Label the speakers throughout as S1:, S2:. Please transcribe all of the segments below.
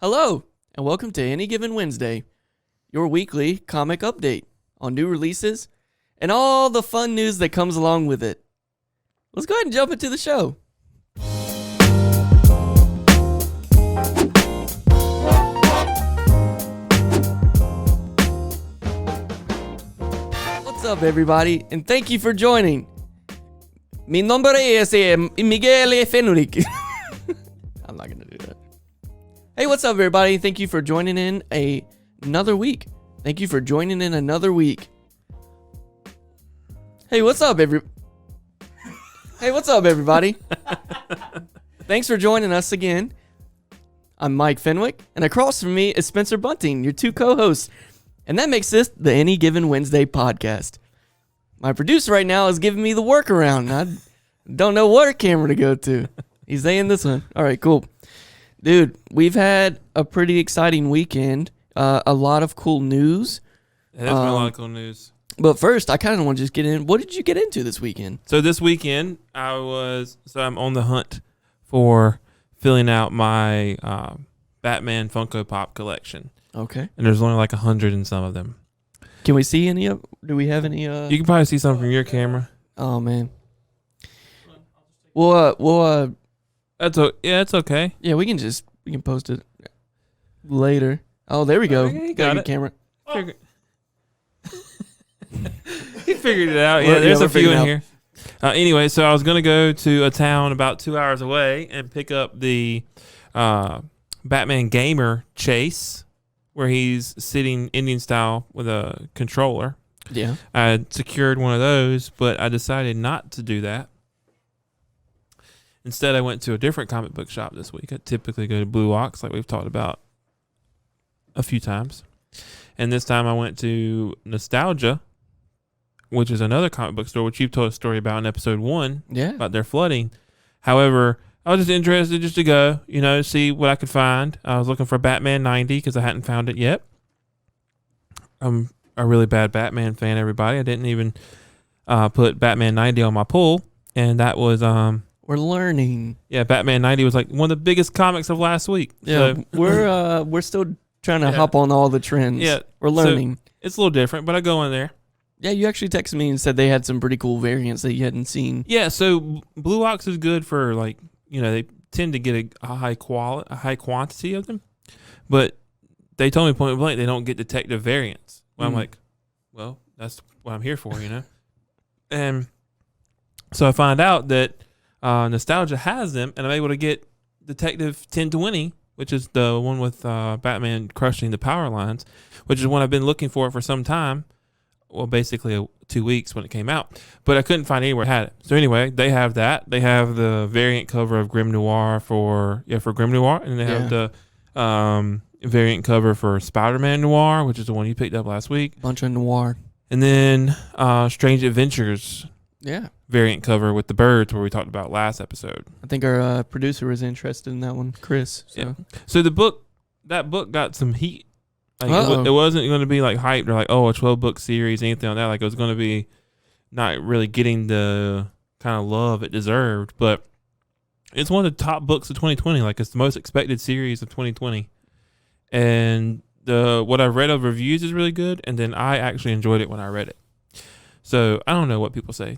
S1: Hello, and welcome to Any Given Wednesday, your weekly comic update on new releases and all the fun news that comes along with it. Let's go ahead and jump into the show. What's up, everybody, and thank you for joining. Mi nombre es Mike Fenwick. I'm not going to do that. Hey, what's up, everybody? Thank you for joining in another week. Thank you for joining in another week. Hey, what's up, everybody? Thanks for joining us again. I'm Mike Fenwick, and across from me is Spencer Bunting, your two co-hosts. And that makes this the Any Given Wednesday podcast. My producer right now is giving me the workaround. I don't know what camera to go to. He's saying this one. All right, cool. Dude, we've had a pretty exciting weekend. A lot of cool news.
S2: It has been a lot of cool news.
S1: But first, I kind of want to just get in. What did you get into this weekend?
S2: So this weekend, I'm on the hunt for filling out my Batman Funko Pop collection.
S1: Okay.
S2: And there's only like 100 in some of them.
S1: Can we see any of? Do we have any?
S2: You can probably see some from your camera.
S1: Oh man. Well,
S2: it's okay.
S1: Yeah, we can post it later. Oh, there we go.
S2: Okay, got it.
S1: Camera.
S2: He figured it out. Yeah, there's a few in here. Anyway, so I was going to go to a town about 2 hours away and pick up the Batman Gamer Chase, where he's sitting Indian style with a controller.
S1: Yeah.
S2: I had secured one of those, but I decided not to do that. Instead, I went to a different comic book shop this week. I typically go to Blue Ox, like we've talked about a few times. And this time I went to Nostalgia, which is another comic book store, which you've told a story about in episode 1, about their flooding. However, I was just interested just to go, see what I could find. I was looking for Batman 90 because I hadn't found it yet. I'm a really bad Batman fan, everybody. I didn't even put Batman 90 on my pull, and that was...
S1: We're learning.
S2: Yeah, Batman 90 was like one of the biggest comics of last week.
S1: Yeah, so. we're still trying to hop on all the trends.
S2: Yeah,
S1: we're learning.
S2: So it's a little different, but I go in there.
S1: Yeah, you actually texted me and said they had some pretty cool variants that you hadn't seen.
S2: Yeah, so Blue Ox is good for they tend to get a high quantity of them, but they told me point blank they don't get detective variants. Well, I'm like, well, that's what I'm here for, And so I find out that Nostalgia has them, and I'm able to get Detective 1020, which is the one with Batman crushing the power lines, which is one I've been looking for some time. Well, basically 2 weeks when it came out, but I couldn't find anywhere it had it. So anyway, they have that. They have the variant cover of Grim Noir for Grim Noir, and they have the variant cover for Spider-Man Noir, which is the one you picked up last week.
S1: Bunch of Noir. And
S2: then Strange Adventures.
S1: Yeah.
S2: Variant cover with the birds, where we talked about last episode.
S1: I think our producer was interested in that one, Chris. So,
S2: so that book got some heat. It wasn't going to be like hyped or like, a 12-book series, anything like that. Like, it was going to be not really getting the kind of love it deserved. But it's one of the top books of 2020. Like, it's the most expected series of 2020. And what I've read of reviews is really good. And then I actually enjoyed it when I read it. So I don't know what people say.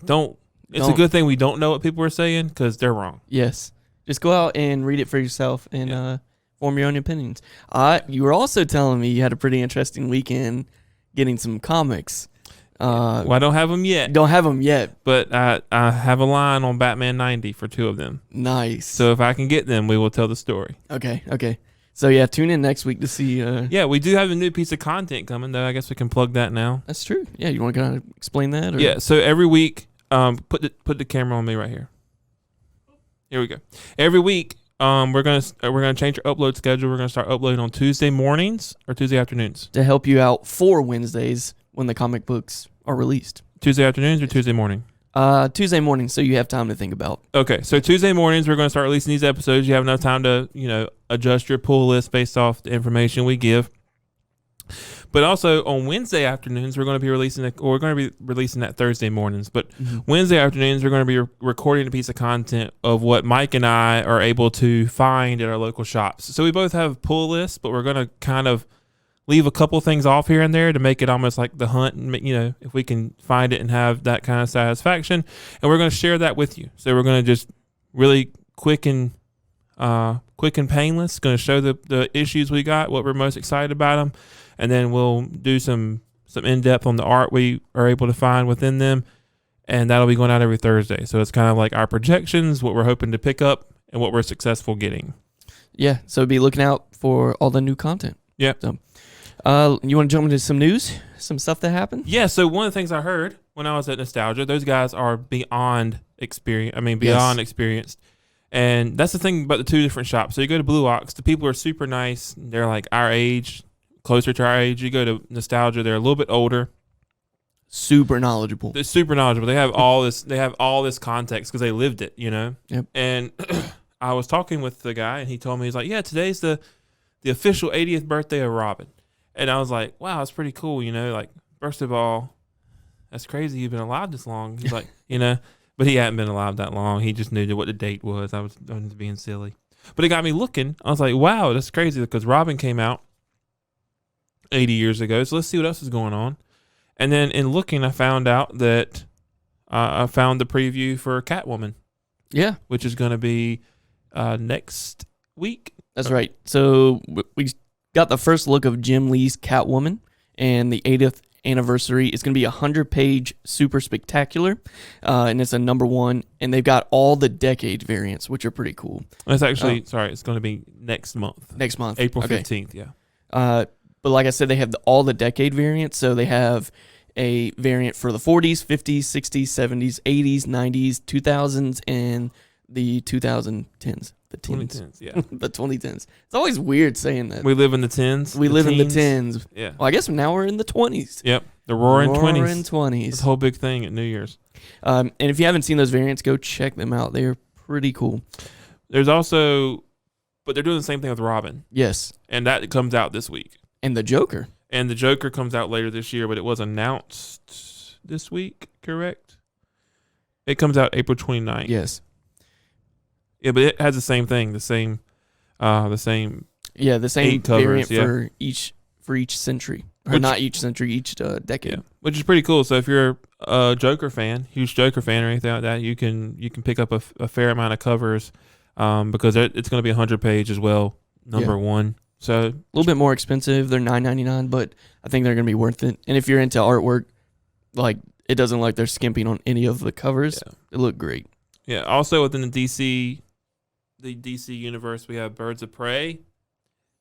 S2: It's a good thing we don't know what people are saying, because they're wrong.
S1: Yes. Just go out and read it for yourself and form your own opinions. You were also telling me you had a pretty interesting weekend getting some comics.
S2: Well, I don't have them yet.
S1: Don't have them yet.
S2: But I have a line on Batman 90 for 2 of them.
S1: Nice.
S2: So if I can get them, we will tell the story.
S1: Okay. So yeah, tune in next week to see.
S2: Yeah, we do have a new piece of content coming, though. I guess we can plug that now.
S1: That's true. Yeah, you want to kind of explain that? Or?
S2: Yeah. So every week, put the camera on me right here. Here we go. Every week, we're gonna change our upload schedule. We're gonna start uploading on Tuesday mornings or Tuesday afternoons
S1: to help you out for Wednesdays when the comic books are released.
S2: Tuesday afternoons or Tuesday morning?
S1: Tuesday morning, so you have time to think about.
S2: Okay, so Tuesday mornings we're going to start releasing these episodes. You have enough time to, adjust your pull list based off the information we give. But also on Wednesday afternoons, we're going to be releasing that Thursday mornings. But Wednesday afternoons, we're going to be recording a piece of content of what Mike and I are able to find at our local shops. So we both have pull lists, but we're going to kind of leave a couple things off here and there to make it almost like the hunt, and if we can find it and have that kind of satisfaction. And we're going to share that with you. So we're going to just really quick and painless. Going to show the issues we got, what we're most excited about them. And then we'll do some in-depth on the art we are able to find within them. And that'll be going out every Thursday. So it's kind of like our projections, what we're hoping to pick up, and what we're successful getting.
S1: Yeah, so be looking out for all the new content.
S2: Yeah.
S1: So, you want to jump into some news? Some stuff that happened?
S2: Yeah, so one of the things I heard when I was at Nostalgia, those guys are beyond experienced. And that's the thing about the two different shops. So you go to Blue Ox, the people are super nice. They're like our age, closer to our age. You go to Nostalgia, they're a little bit older.
S1: Super knowledgeable.
S2: They're super knowledgeable. They have all this context because they lived it,
S1: Yep.
S2: And I was talking with the guy, and he told me, he's like, yeah, today's the official 80th birthday of Robin. And I was like, wow, that's pretty cool, like, first of all, that's crazy you've been alive this long. He's like, but he hadn't been alive that long. He just knew what the date was. I was being silly. But it got me looking. I was like, wow, that's crazy because Robin came out 80 years ago. So let's see what else is going on. And then in looking, I found out that I found the preview for Catwoman.
S1: Yeah.
S2: Which is going to be next week.
S1: That's right. So we got the first look of Jim Lee's Catwoman, and the 80th anniversary is going to be a 100-page super spectacular, and it's a #1, and they've got all the decade variants, which are pretty cool.
S2: It's actually, it's going to be next month.
S1: Next month.
S2: April 15th, yeah.
S1: But like I said, they have all the decade variants, so they have a variant for the 40s, 50s, 60s, 70s, 80s, 90s, 2000s, and the 2010s. The
S2: 2010s, yeah.
S1: The 2010s. It's always weird saying that.
S2: We live in the 10s.
S1: We live in the 10s.
S2: Yeah.
S1: Well, I guess now we're in the 20s.
S2: Yep. The roaring 20s.
S1: Roaring 20s.
S2: It's a whole big thing at New Year's.
S1: And if you haven't seen those variants, go check them out. They're pretty cool.
S2: There's also, but they're doing the same thing with Robin.
S1: Yes.
S2: And that comes out this week.
S1: And the Joker.
S2: And the Joker comes out later this year, but it was announced this week, correct? It comes out April 29th.
S1: Yes.
S2: Yeah, but it has the same thing, the same.
S1: Yeah, the same
S2: 8
S1: variant
S2: covers,
S1: for each century, or not each century, each decade.
S2: Yeah, which is pretty cool. So if you're a Joker fan, huge Joker fan, or anything like that, you can pick up a fair amount of covers, because it's going to be 100-page as well, #1. So
S1: a little bit more expensive. They're $9.99, but I think they're going to be worth it. And if you're into artwork, like, it doesn't look like they're skimping on any of the covers. Yeah. They look great.
S2: Yeah. Also within the DC universe, we have Birds of Prey.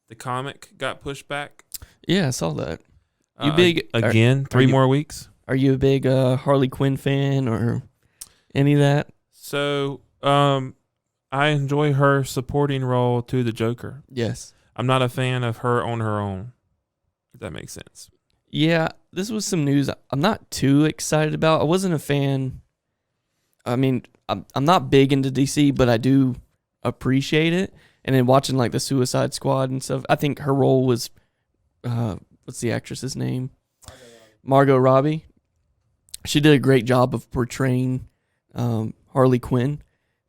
S2: The comic got pushed back.
S1: Yeah, I saw that. You big
S2: again? 3 more weeks.
S1: Are you a big Harley Quinn fan or any of that?
S2: So, I enjoy her supporting role to the Joker.
S1: Yes.
S2: I'm not a fan of her on her own, if that makes sense.
S1: Yeah, this was some news I'm not too excited about. I wasn't a fan. I mean, I'm not big into DC, but I do appreciate it. And then watching like the Suicide Squad and stuff, I think her role was, what's the actress's name? Margot Robbie. She did a great job of portraying Harley Quinn.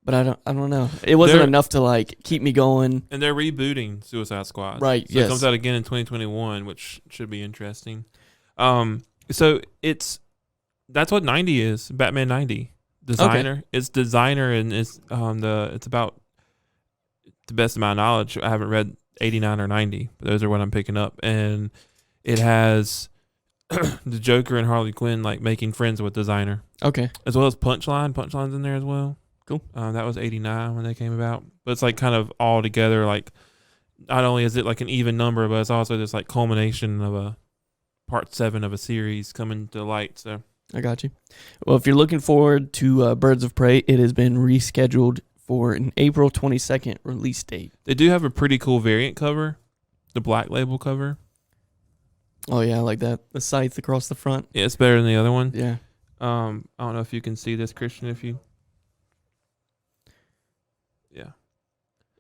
S1: But I don't know. It wasn't enough to like keep me going.
S2: And they're rebooting Suicide Squad.
S1: Right,
S2: so it comes out again in 2021, which should be interesting. So that's what 90 is. Batman 90. Designer. Okay. It's designer, and it's about, to the best of my knowledge, I haven't read 89 or 90, but those are what I'm picking up. And it has the Joker and Harley Quinn like making friends with designer.
S1: Okay.
S2: As well as Punchline. Punchline's in there as well.
S1: Cool.
S2: That was 89 when they came about. But it's like kind of all together, like not only is it like an even number, but it's also this like culmination of a part 7 of a series coming to light. So
S1: I got you. Well, if you're looking forward to Birds of Prey, it has been rescheduled for an April 22nd release date.
S2: They do have a pretty cool variant cover, the black label cover.
S1: Oh yeah, I like that. The scythe across the front.
S2: Yeah, it's better than the other one.
S1: Yeah.
S2: I don't know if you can see this, Christian, if you. Yeah.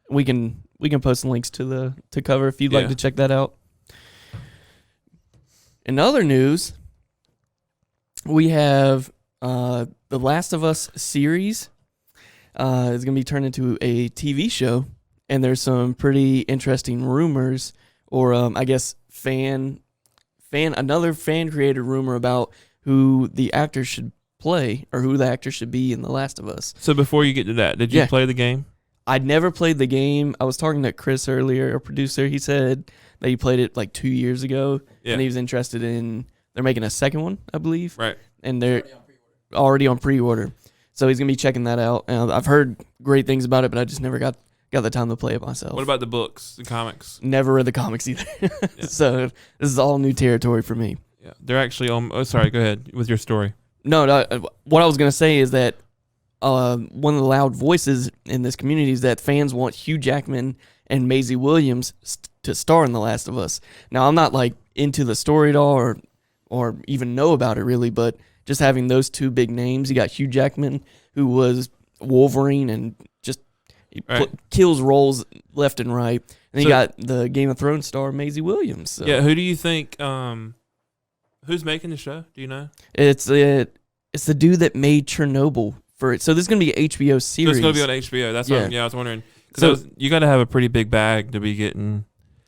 S1: We can post links to cover if you'd like to check that out. In other news, we have the Last of Us series is going to be turned into a TV show, and there's some pretty interesting rumors, or I guess another fan created rumor about who the actor should play or who the actor should be in The Last of Us.
S2: So before you get to that, did you play the game?
S1: I'd never played the game. I was talking to Chris earlier, our producer. He said that he played it like 2 years ago, and he was interested in. They're making a second one, I believe.
S2: Right.
S1: And they're already on pre-order, so he's gonna be checking that out. I've heard great things about it, but I just never got the time to play it myself.
S2: What about the books, the comics?
S1: Never read the comics either. So this is all new territory for me.
S2: Yeah, they're actually on. Oh, sorry. Go ahead with your story.
S1: No, what I was gonna say is that one of the loud voices in this community is that fans want Hugh Jackman and Maisie Williams to star in The Last of Us. Now, I'm not like into the story at all or even know about it really, but just having those two big names, you got Hugh Jackman, who was Wolverine and just kills roles left and right, and then you got the Game of Thrones star Maisie Williams. So.
S2: Yeah, who do you think? Who's making the show? Do you know?
S1: It's the dude that made Chernobyl. So this is going to be an HBO series.
S2: So it's going to be on HBO. That's what I was wondering. So you got to have a pretty big bag to be getting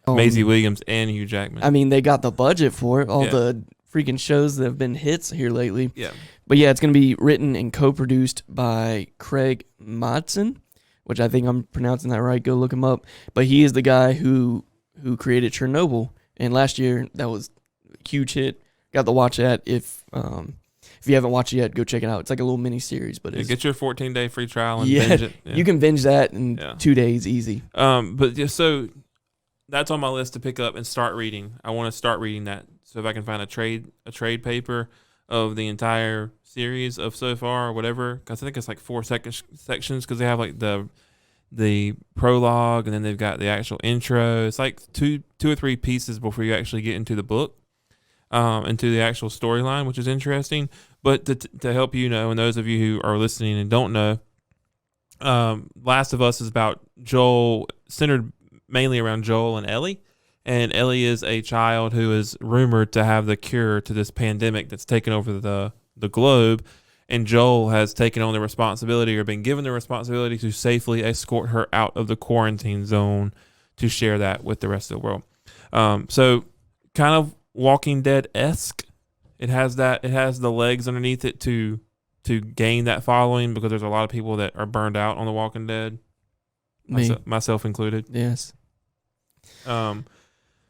S2: Maisie Williams and Hugh Jackman.
S1: I mean, they got the budget for it. All the freaking shows that have been hits here lately.
S2: Yeah.
S1: But yeah, it's going to be written and co-produced by Craig Mazin, which I think I'm pronouncing that right. Go look him up. But he is the guy who created Chernobyl, and last year that was a huge hit. Got to watch that. If you haven't watched it yet, go check it out. It's like a little mini series, but
S2: get your 14-day free trial and binge it. Yeah.
S1: You can binge that in 2 days easy.
S2: So that's on my list to pick up and start reading. I want to start reading that. So if I can find a trade paper of the entire series of so far or whatever, because I think it's like 4 sections because they have like the prologue and then they've got the actual intro. It's like two or three pieces before you actually get into the book. Into the actual storyline, which is interesting. But to help you know, and those of you who are listening and don't know, Last of Us is about Joel, centered mainly around Joel and Ellie. And Ellie is a child who is rumored to have the cure to this pandemic that's taken over the globe. And Joel has taken on the responsibility or been given the responsibility to safely escort her out of the quarantine zone to share that with the rest of the world. So kind of Walking Dead-esque. It has the legs underneath it to gain that following because there's a lot of people that are burned out on The Walking Dead, myself included.
S1: Yes.
S2: But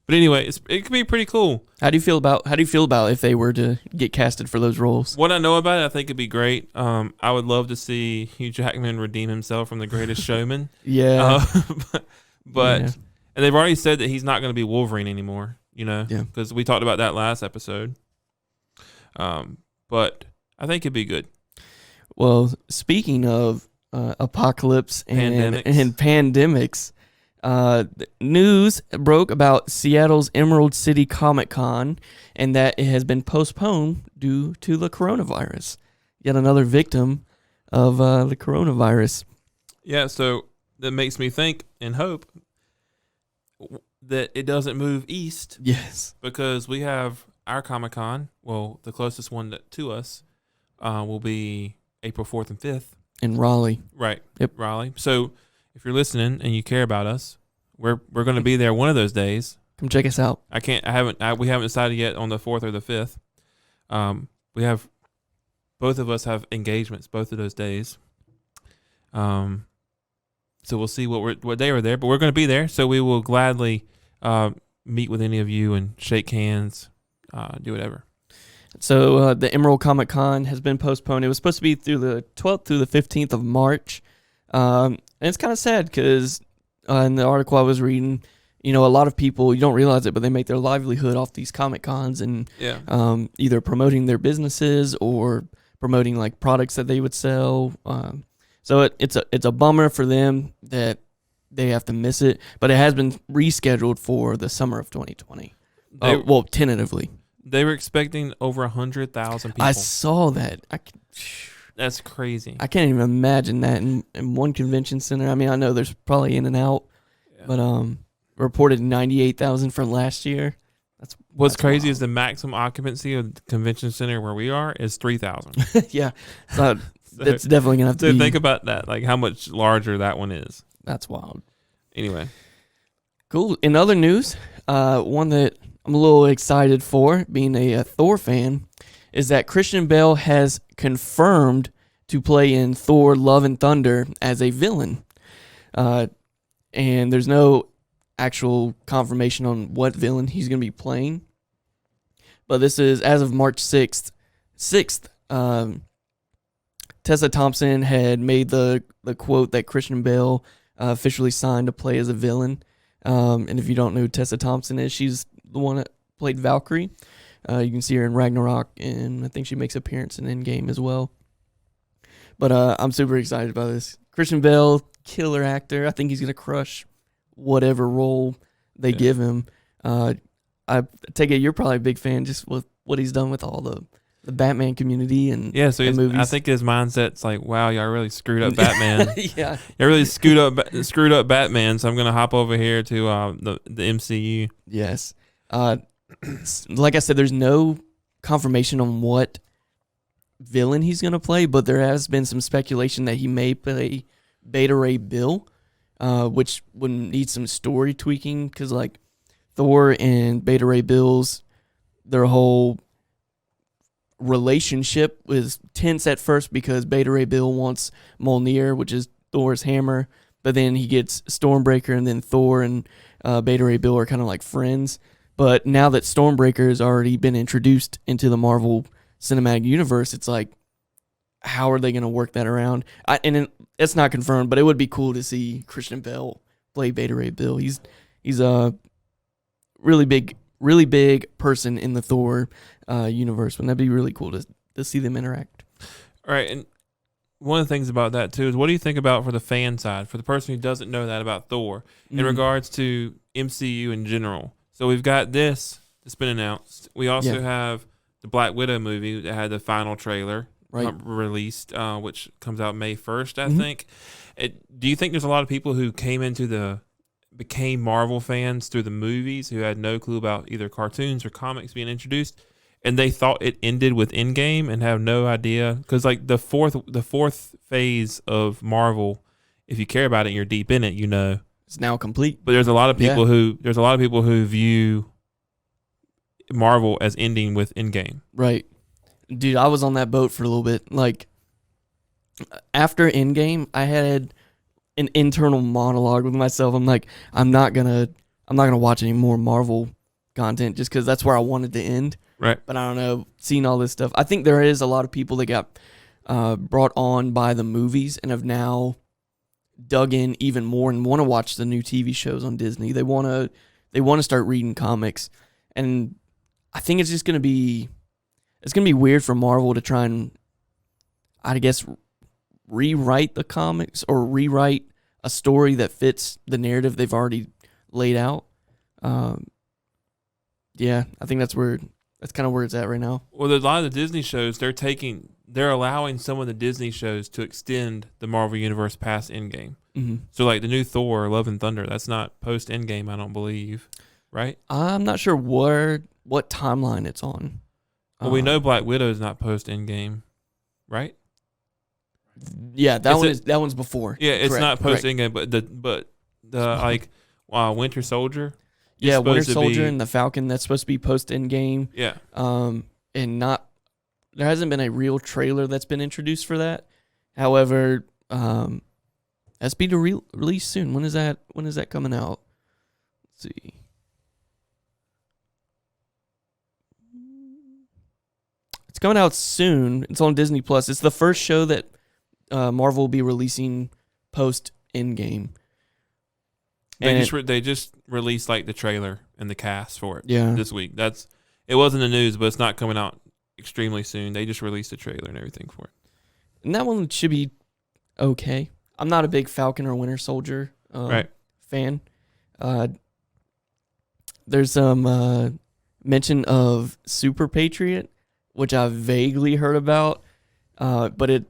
S2: anyway, it could be pretty cool.
S1: How do you feel about if they were to get casted for those roles?
S2: What I know about it, I think it'd be great. I would love to see Hugh Jackman redeem himself from The Greatest Showman.
S1: Yeah.
S2: And they've already said that he's not going to be Wolverine anymore. Because we talked about that last episode. But I think it'd be good.
S1: Well, speaking of apocalypse and pandemics, news broke about Seattle's Emerald City Comic Con and that it has been postponed due to the coronavirus. Yet another victim of the coronavirus.
S2: Yeah, so that makes me think and hope that it doesn't move east.
S1: Yes.
S2: Because we have our Comic-Con, well, the closest one to us will be April 4th and 5th.
S1: In Raleigh.
S2: Right.
S1: Yep.
S2: Raleigh. So if you're listening and you care about us, we're going to be there one of those days.
S1: Come check us out.
S2: We haven't decided yet on the 4th or the 5th. Both of us have engagements both of those days. So we'll see what day we're there, but we're going to be there. So we will gladly meet with any of you and shake hands, do whatever.
S1: So the Emerald Comic Con has been postponed. It was supposed to be through the 12th through the 15th of March. And it's kind of sad because in the article I was reading, a lot of people, you don't realize it, but they make their livelihood off these Comic Cons and either promoting their businesses or promoting like products that they would sell. So it's a bummer for them that they have to miss it, but it has been rescheduled for the summer of 2020. Tentatively.
S2: They were expecting over 100,000 people.
S1: I saw that.
S2: That's crazy.
S1: I can't even imagine that in one convention center. I mean, I know there's probably in and out, but reported 98,000 from last year.
S2: What's
S1: That's
S2: crazy
S1: wild.
S2: is the maximum occupancy of the convention center where we are is 3,000.
S1: Yeah, so that's definitely gonna have to
S2: So
S1: be.
S2: think about that, like how much larger that one is.
S1: That's wild.
S2: Anyway,
S1: Cool. In other news, one that I'm a little excited for, being a Thor fan, is that Christian Bale has confirmed to play in Thor: Love and Thunder as a villain. And there's no actual confirmation on what villain he's going to be playing. But this is as of March 6th. Tessa Thompson had made the quote that Christian Bale officially signed to play as a villain. And if you don't know who Tessa Thompson is, she's the one that played Valkyrie. You can see her in Ragnarok, and I think she makes an appearance in Endgame as well. But I'm super excited about this. Christian Bale, killer actor. I think he's going to crush whatever role they give him. I take it you're probably a big fan just with what he's done with all the Batman community and
S2: yeah. So
S1: movies.
S2: I think his mindset's like, wow, y'all really screwed up Batman.
S1: Yeah,
S2: Y'all really screwed up Batman. So I'm gonna hop over here to the MCU.
S1: yes. Like I said, there's no confirmation on what villain he's gonna play, but there has been some speculation that he may play Beta Ray Bill, which would need some story tweaking because like Thor and Beta Ray Bill's their whole relationship was tense at first because Beta Ray Bill wants Mjolnir, which is Thor's hammer, but then he gets Stormbreaker, and then Thor and Beta Ray Bill are kind of like friends. But now that Stormbreaker has already been introduced into the Marvel Cinematic Universe, it's like, how are they going to work that around? It's not confirmed, but it would be cool to see Christian Bale play Beta Ray Bill. He's a really big person in the Thor universe. Wouldn't that be really cool to see them interact?
S2: All right, and one of the things about that too is, what do you think about for the fan side, for the person who doesn't know that about Thor, in regards to MCU in general? So we've got this that's been announced. We also have the Black Widow movie that had the final trailer released, which comes out May 1st, I think. Do you think there's a lot of people who became Marvel fans through the movies who had no clue about either cartoons or comics being introduced, and they thought it ended with Endgame and have no idea? Because like the fourth phase of Marvel, if you care about it and you're deep in it, you know
S1: It's now complete.
S2: But there's a lot of people who view Marvel as ending with Endgame.
S1: Right. Dude, I was on that boat for a little bit. Like, after Endgame, I had an internal monologue with myself. I'm like, I'm not gonna watch any more Marvel content just because that's where I wanted to end.
S2: Right.
S1: But I don't know, seeing all this stuff, I think there is a lot of people that got brought on by the movies and have now dug in even more and want to watch the new TV shows on Disney. They want to start reading comics, and I think it's just gonna be weird for Marvel to try and, I guess, rewrite the comics or rewrite a story that fits the narrative they've already laid out. Yeah, I think that's kind of where it's at right now.
S2: Well, a lot of the Disney shows, they're allowing some of the Disney shows to extend the Marvel Universe past Endgame.
S1: Mm-hmm.
S2: So like the new Thor, Love and Thunder, that's not post Endgame, I don't believe, right?
S1: I'm not sure what timeline it's on.
S2: Well, we know Black Widow is not post Endgame, right?
S1: Yeah, that one's before.
S2: Yeah, it's
S1: Correct,
S2: not post
S1: correct.
S2: Endgame, but the Winter Soldier.
S1: Yeah, Winter
S2: supposed to
S1: Soldier
S2: be-
S1: and the Falcon, that's supposed to be post Endgame.
S2: Yeah.
S1: And there hasn't been a real trailer that's been introduced for that. However, that's be to release soon. When is that coming out? Let's see. It's coming out soon. It's on Disney Plus. It's the first show that Marvel will be releasing post Endgame.
S2: They just released like the trailer and the cast for it this week. It wasn't the news, but it's not coming out extremely soon. They just released the trailer and everything for it.
S1: And that one should be okay. I'm not a big Falcon or Winter Soldier fan. There's some mention of Super Patriot, which I've vaguely heard about. But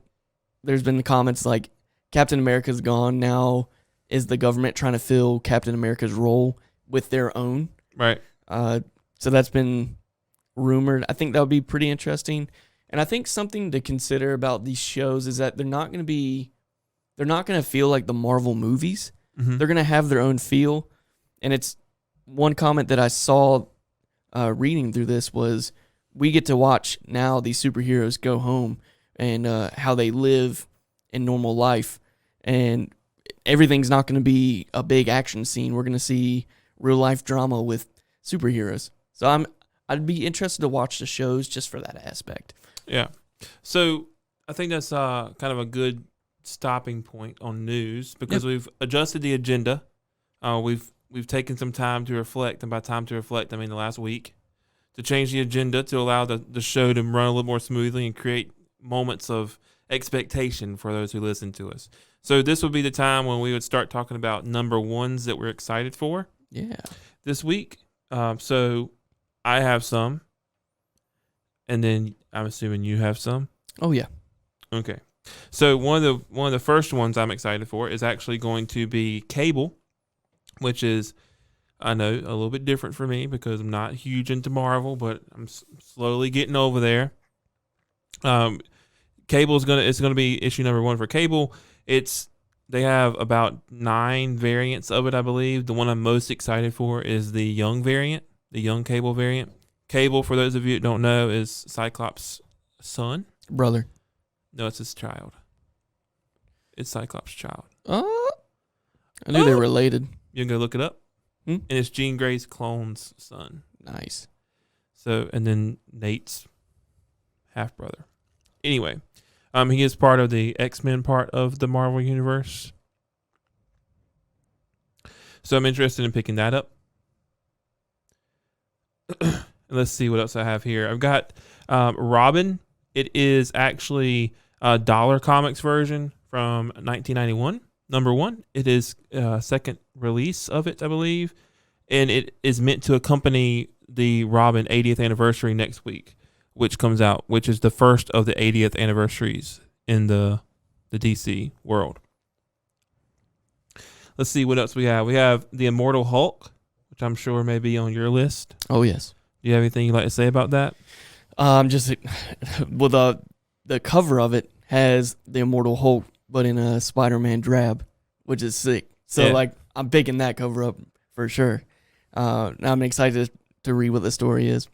S1: there's been the comments like Captain America's gone. Now is the government trying to fill Captain America's role with their own?
S2: Right.
S1: So So that's been rumored. I think that would be pretty interesting. And I think something to consider about these shows is that they're not going to feel like the Marvel movies.
S2: Mm-hmm.
S1: They're going to have their own feel. And it's one comment that I saw reading through this was, we get to watch now these superheroes go home and how they live in normal life. And everything's not going to be a big action scene. We're going to see real life drama with superheroes. So I'd be interested to watch the shows just for that aspect.
S2: Yeah. So I think that's kind of a good stopping point on news because we've adjusted the agenda. We've taken some time to reflect, and by time to reflect, I mean the last week, to change the agenda to allow the show to run a little more smoothly and create moments of expectation for those who listen to us. So this would be the time when we would start talking about number ones that we're excited for.
S1: Yeah.
S2: This week. So I have some, and then I'm assuming you have some.
S1: Oh yeah.
S2: Okay. So one of the first ones I'm excited for is actually going to be Cable, which is, I know, a little bit different for me because I'm not huge into Marvel, but I'm slowly getting over there. Cable is gonna be issue number 1 for Cable. They have about 9 variants of it, I believe. The one I'm most excited for is the young variant, the young Cable variant. Cable, for those of you that don't know, is Cyclops' son.
S1: Brother.
S2: No, it's his child. It's Cyclops' child.
S1: I knew they were related.
S2: You can go look it up.
S1: Hmm?
S2: And it's Jean Grey's clone's son.
S1: Nice.
S2: So, and then Nate's half brother. Anyway, he is part of the X-Men part of the Marvel Universe. So I'm interested in picking that up. Let's see what else I have here. I've got Robin. It is actually a Dollar Comics version from 1991. Number 1. It is second release of it, I believe. And it is meant to accompany the Robin 80th anniversary next week, which comes out, which is the first of the 80th anniversaries in the DC world. Let's see what else we have. We have the Immortal Hulk, which I'm sure may be on your list.
S1: Oh yes.
S2: Do you have anything you'd like to say about that?
S1: Just well, the cover of it has the Immortal Hulk, but in a Spider-Man drab, which is sick. So
S2: Yeah.
S1: I'm picking that cover up for sure. I'm excited to read what the story is.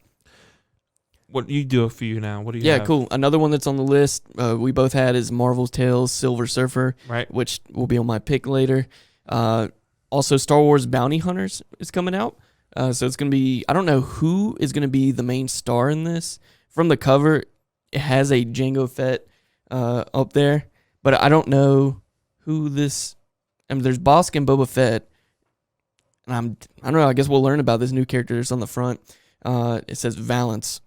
S2: What you do a few now? What do you?
S1: Yeah,
S2: have?
S1: cool. Another one that's on the list we both had is Marvel's Tales Silver Surfer,
S2: Right.
S1: which will be on my pick later. Also, Star Wars Bounty Hunters is coming out. So it's going to be, I don't know who is going to be the main star in this. From the cover, it has a Jango Fett up there, but I don't know who this, I mean, there's Bosk and Boba Fett, and I don't know, I guess we'll learn about this new character that's on the front. It says Valance.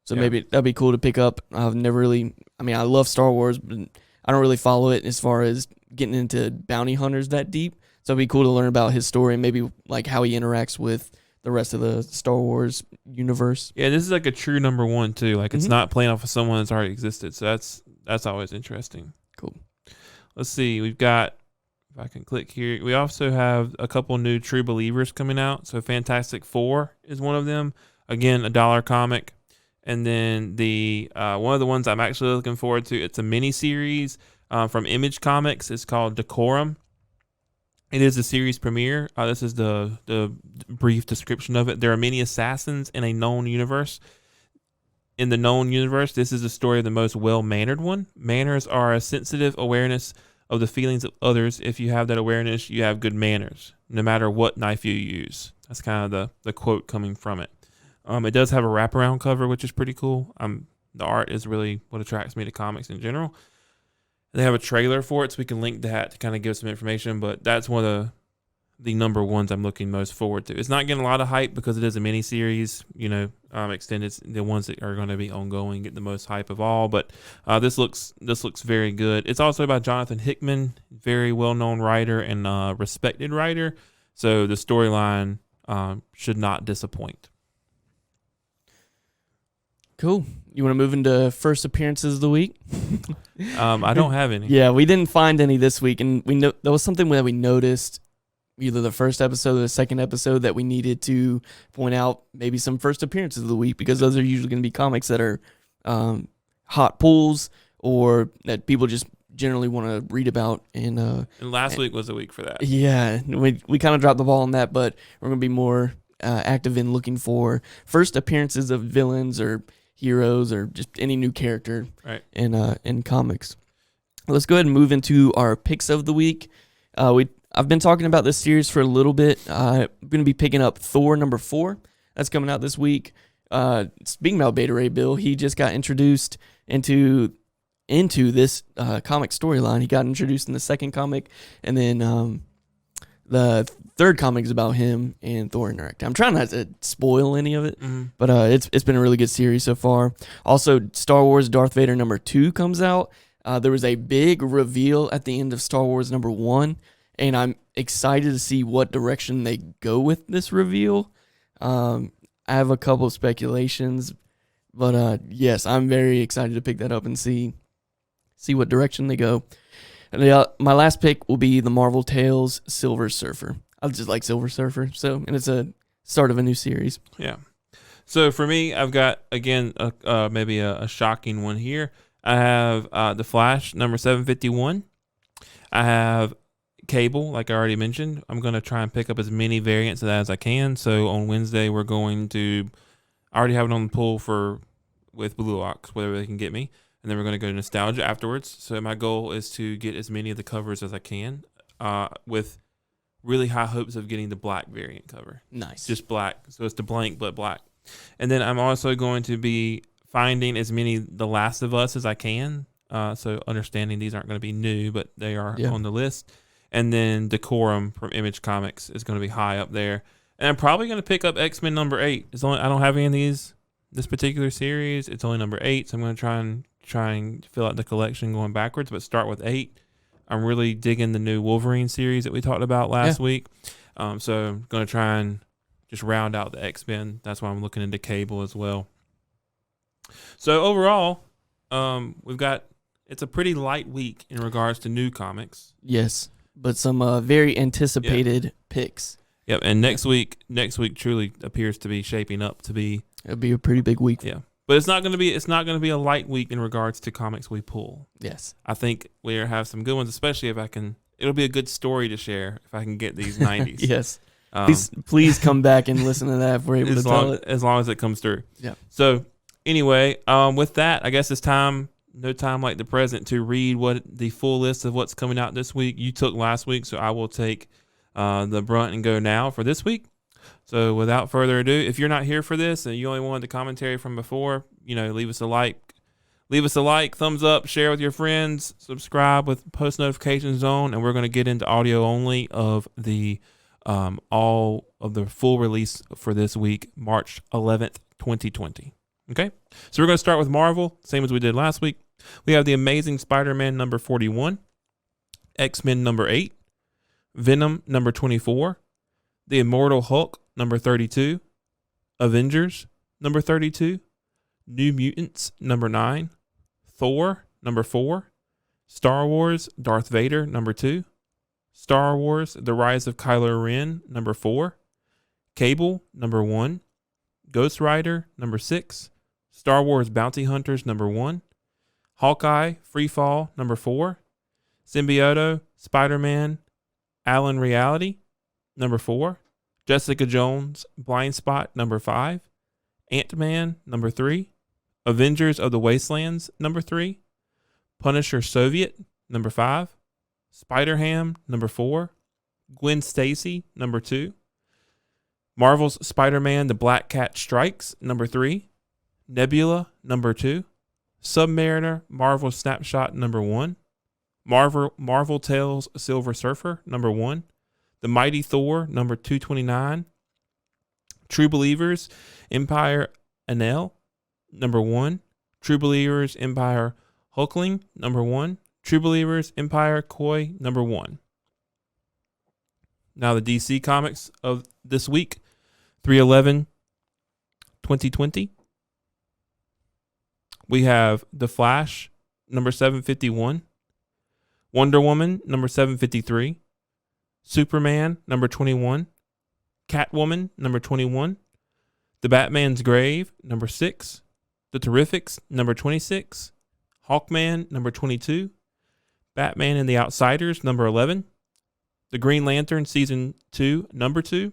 S1: So maybe that'd be cool to pick up. I've never really, I mean, I love Star Wars, but I don't really follow it as far as getting into bounty hunters that deep. So it'd be cool to learn about his story and maybe like how he interacts with the rest of the Star Wars universe.
S2: Yeah, this is like a true number 1 too. Like it's not playing off of someone that's already existed. So that's always interesting.
S1: Cool.
S2: Let's see. We've got, if I can click here, we also have a couple new True Believers coming out. So Fantastic Four is one of them. Again, a dollar comic. And then the one of the ones I'm actually looking forward to, it's a mini series from Image Comics. It's called Decorum. It is a series premiere. This is the brief description of it. There are many assassins in a known universe. In the known universe, this is the story of the most well-mannered one. Manners are a sensitive awareness of the feelings of others. If you have that awareness, you have good manners, no matter what knife you use. That's kind of the quote coming from it. It does have a wraparound cover, which is pretty cool. The art is really what attracts me to comics in general. They have a trailer for it, so we can link that to kind of give some information, but that's one of the number ones I'm looking most forward to. It's not getting a lot of hype because it is a mini series, extended. The ones that are going to be ongoing get the most hype of all, but this looks very good. It's also about Jonathan Hickman, very well-known writer and respected writer, so the storyline should not disappoint.
S1: Cool. You want to move into first appearances of the week?
S2: I don't have any.
S1: Yeah, we didn't find any this week, and we know there was something that we noticed either the first episode or the second episode that we needed to point out maybe some first appearances of the week, because those are usually going to be comics that are hot pulls or that people just generally want to read about. And
S2: last week was a week for that.
S1: Yeah, we kind of dropped the ball on that, but we're going to be more active in looking for first appearances of villains or heroes or just any new character in comics. Let's go ahead and move into our picks of the week. I've been talking about this series for a little bit. I'm going to be picking up Thor number 4. That's coming out this week. Speaking about Beta Ray Bill, he just got introduced into this comic storyline. He got introduced in the second comic, and then the third comic is about him and Thor interacting. I'm trying not to spoil any of it, but it's been a really good series so far. Also, Star Wars Darth Vader number 2 comes out. There was a big reveal at the end of Star Wars number 1, and I'm excited to see what direction they go with this reveal. I have a couple of speculations, but yes, I'm very excited to pick that up and see what direction they go. And my last pick will be the Marvel Tales Silver Surfer. I just like Silver Surfer, and it's a start of a new series.
S2: Yeah. So for me, I've got, again, maybe a shocking one here. I have The Flash, number 751. I have Cable, like I already mentioned. I'm going to try and pick up as many variants of that as I can. So on Wednesday, we're going to, I already have it on the pull with Blue Ox, whatever they can get me. And then we're going to go to Nostalgia afterwards. So my goal is to get as many of the covers as I can, with really high hopes of getting the black variant cover.
S1: Nice.
S2: Just black. So it's the blank, but black. And then I'm also going to be finding as many The Last of Us as I can. So understanding these aren't going to be new, but they are on the list. And then Decorum from Image Comics is going to be high up there. And I'm probably going to pick up X-Men number 8. I don't have any of this particular series. It's only number 8, so I'm going to try and fill out the collection going backwards, but start with 8. I'm really digging the new Wolverine series that we talked about last week. So I'm going to try and just round out the X-Men. That's why I'm looking into Cable as well. So overall, it's a pretty light week in regards to new comics.
S1: Yes, but some very anticipated picks.
S2: Yep, and next week truly appears to be shaping up to be.
S1: It'll be a pretty big week.
S2: Yeah. But it's not going to be a light week in regards to comics we pull.
S1: Yes.
S2: I think we'll have some good ones, especially if I can. It'll be a good story to share if I can get these 90s.
S1: Yes. Please come back and listen to that if we're able to tell it.
S2: As long as it comes through.
S1: Yeah.
S2: So anyway, with that, I guess it's time, no time like the present, to read what the full list of what's coming out this week. You took last week, so I will take the brunt and go now for this week. So without further ado, if you're not here for this and you only wanted the commentary from before, leave us a like, thumbs up, share with your friends, subscribe with post notifications on, and we're going to get into audio only of the all of the full release for this week, March 11th, 2020. Okay, so we're going to start with Marvel, same as we did last week. We have the Amazing Spider-Man number 41, X-Men number 8, Venom number 24, The Immortal Hulk number 32, Avengers number 32, New Mutants number 9, Thor number 4, Star Wars Darth Vader number 2, Star Wars The Rise of Kylo Ren number 4, Cable number 1, Ghost Rider number 6, Star Wars Bounty Hunters number 1, Hawkeye Free Fall number 4, Symbiote Spider-Man Allen Reality number 4, Jessica Jones Blind Spot number 5, Ant-Man number 3, Avengers of the Wastelands number 3, Punisher Soviet number 5, Spider-Ham number 4, Gwen Stacy number 2, Marvel's Spider-Man The Black Cat Strikes number 3, Nebula number 2, Submariner Marvel Snapshot number 1, Marvel Tales Silver Surfer number 1, The Mighty Thor number 229, True Believers Empire Anel number 1, True Believers Empire Hulkling number 1, True Believers Empire Koi number 1. Now the DC comics of this week, 3/11/2020. We have The Flash number 751, Wonder Woman number 753, Superman, number 21. Catwoman, number 21. The Batman's Grave, number 6. The Terrifics, number 26. Hawkman, number 22. Batman and the Outsiders, number 11. The Green Lantern, season 2, number 2.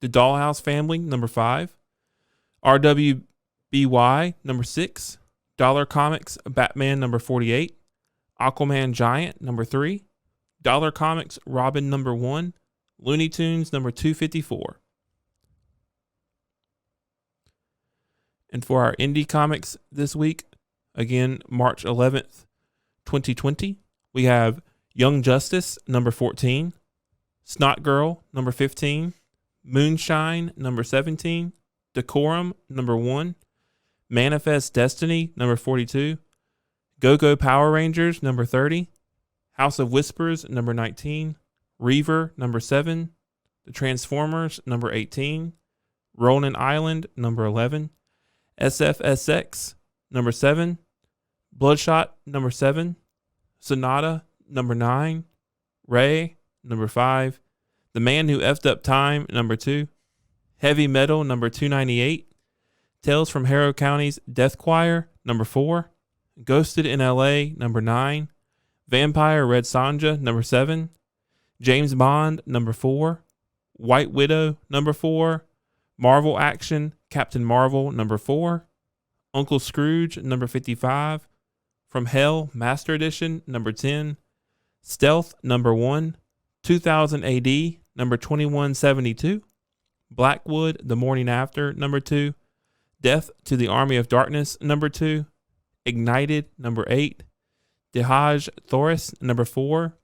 S2: The Dollhouse Family, number 5. RWBY, number 6. Dollar Comics, Batman, number 48. Aquaman Giant, number 3. Dollar Comics, Robin, number 1. Looney Tunes, number 254. And for our indie comics this week, again, March 11th, 2020, we have Young Justice, number 14. Snot Girl, number 15. Moonshine, number 17. Decorum, number 1. Manifest Destiny, number 42. Go-Go Power Rangers, number 30. House of Whispers, number 19. Reaver, number 7. The Transformers, number 18. Ronin Island, number 11. SFSX, number 7. Bloodshot, number 7. Sonata, number 9. Ray, number 5. The Man Who Effed Up Time, number 2. Heavy Metal, number 298. Tales from Harrow County's Death Choir, number 4. Ghosted in L.A., number 9. Vampire Red Sonja, number 7. James Bond, number 4. White Widow, number 4. Marvel Action, Captain Marvel, number 4. Uncle Scrooge, number 55. From Hell, Master Edition, number 10. Stealth, number 1. 2000 AD, number 2172. Blackwood, The Morning After, number 2. Death to the Army of Darkness, number 2. Ignited, number 8. Dehaj Thoris, number 4.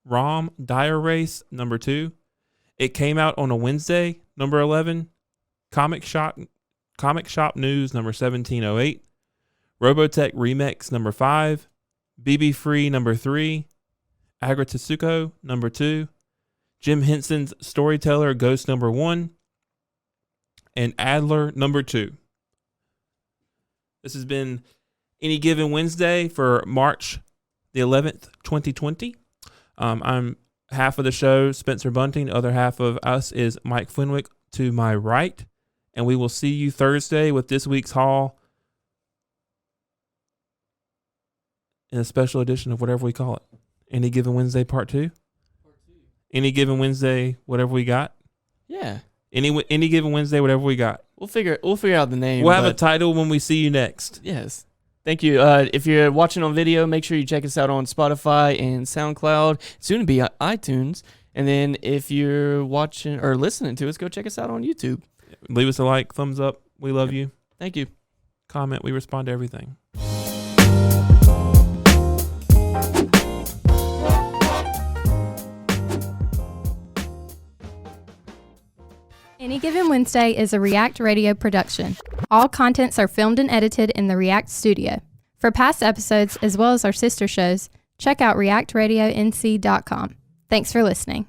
S2: Rom Dire Race, number 2. It Came Out on a Wednesday, number 11. Comic Shop News, number 1708. Robotech Remix, number 5. BB Free, number 3. Agratsuko, number 2. Jim Henson's Storyteller Ghost, number 1. And Adler, number 2. This has been Any Given Wednesday for March the 11th, 2020. I'm half of the show, Spencer Bunting. The other half of us is Mike Fenwick to my right. And we will see you Thursday with this week's haul in a special edition of whatever we call it. Any Given Wednesday Part 2? Any Given Wednesday, whatever we got?
S1: Yeah.
S2: Any Given Wednesday, whatever we got.
S1: We'll figure out the name.
S2: We'll have a title when we see you next.
S1: Yes. Thank you. If you're watching on video, make sure you check us out on Spotify and SoundCloud, soon to be iTunes. And then if you're watching or listening to us, go check us out on YouTube.
S2: Leave us a like, thumbs up. We love you.
S1: Thank you.
S2: Comment. We respond to everything.
S3: Any Given Wednesday is a React Radio production. All contents are filmed and edited in the React studio. For past episodes, as well as our sister shows, check out reactradionc.com. Thanks for listening.